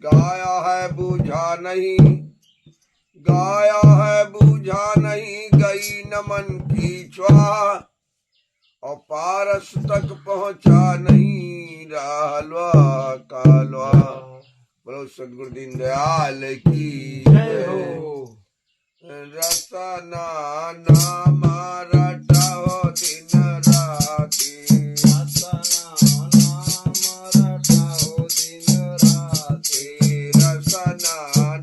गाया है बूझा नहीं, गाया है बूझा नहीं, गई न मन की च्वाह, और पारस तक पहुंचा नहीं राहलवा कालवा। बोलो सदगुरु दीनदयाल की जय हो। रसना नाम रटाओ दिन राती, रसना नाम रटाओ दिन राती, रसना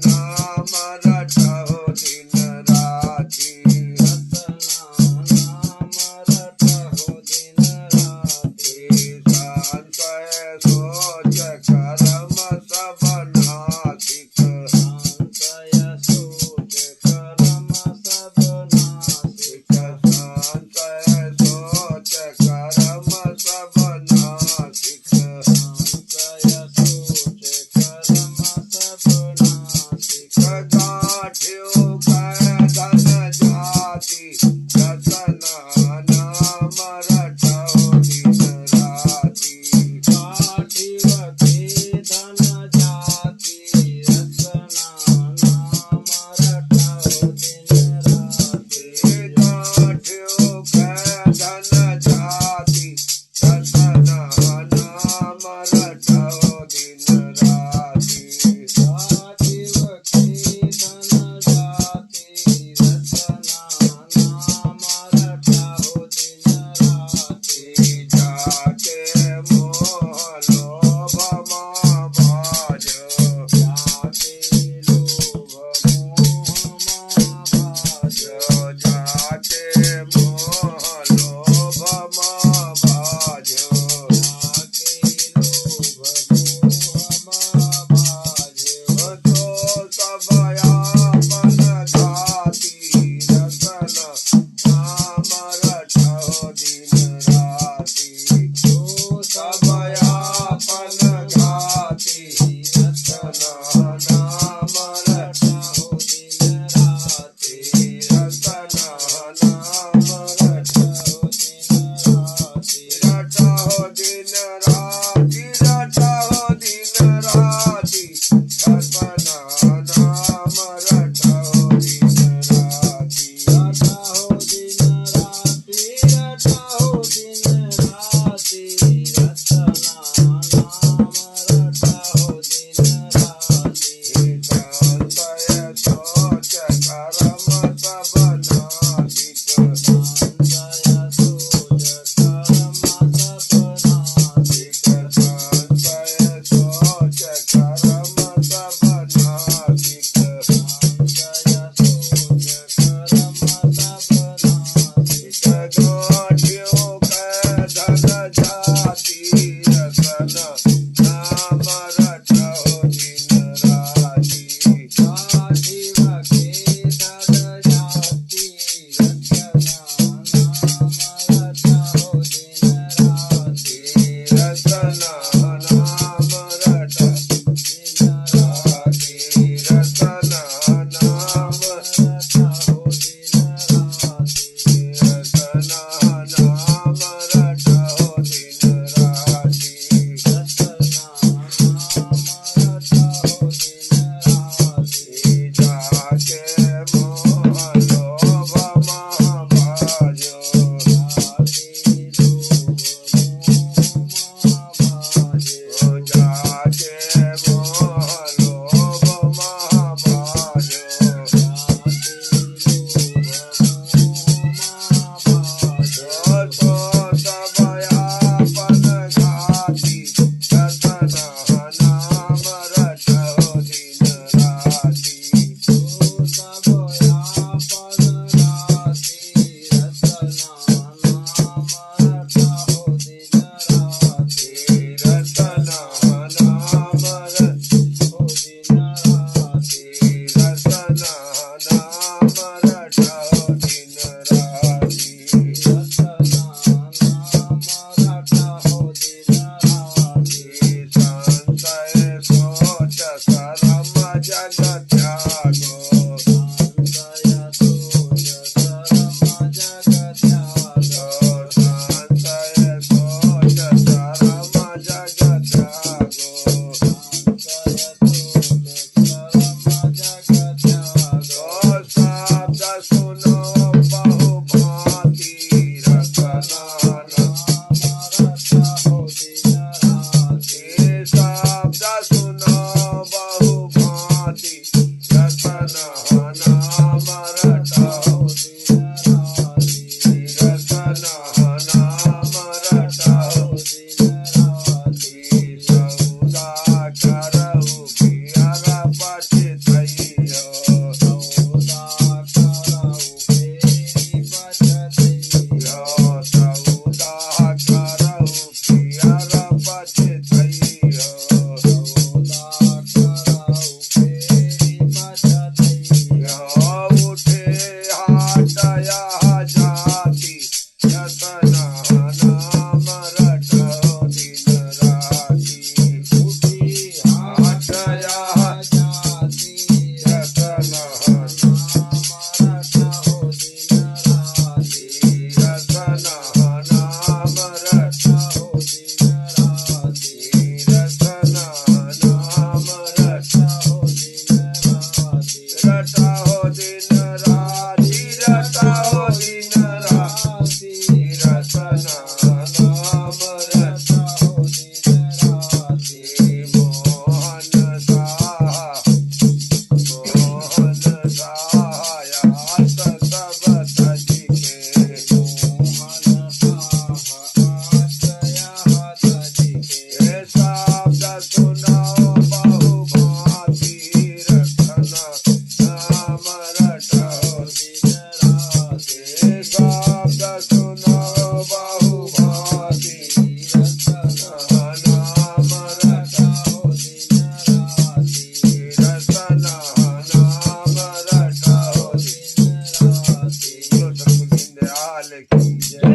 नाम रटाओ दिन राती, रसना नाम रटाओ दिन राती। संशय सोच कर्म सब नासिक, संशय सोच कर्म सब नासिक, संशय सोच कर्म सब नासिक, संशय सोच कर्म सब नासिक। गाठ्यो कै धन जाति, रसना नाम रटाओ दिन राती, गाठिव के धन जाति, रसना नाम रटाओ दिन राती, गाठ्यो कै धन जाति, रसना नाम रटाओ दिन राती, गाठिव के धन जाति, रसना नाम रटाओ दिन राती। जाके मोह लोभ मोह भाज, जाके लोभ मोह भाज, जाके मोह लोभ मोह भाज, जाके लोभ मोह भाज। तो सब आपन घाती, रसना नाम रटाओ दिन राती, तो सब आपन घाती, रसना नाम रटाओ दिन राती, रसना नाम रटाओ दिन राती, रटाओ दिन राती, रटाओ दिन राती, रसना नाम रटाओ दिन राती, रटाओ दिन राती, रटाओ दिन राती, रसना नाम रटाओ दिन राती। संशय सोच कर्म सब नासिक, संशय सोच कर्म सब नासिक, संशय सोच कर्म सब नासिक, संशय सोच कर्म सब नासिक। गाठ्यो कै धन जाति, रसना नाम रटाओ दिन राती, गाठिव के धन जाति, रसना नाम रटाओ दिन राती, रसना नाम रटाओ दिन राती, रसना नाम रटाओ दिन राती, रसना नाम रटाओ दिन राती, रसना नाम रटाओ दिन राती। जाके मोह लोभ मोह भाज, जाके लोभ मोह भाज, जाके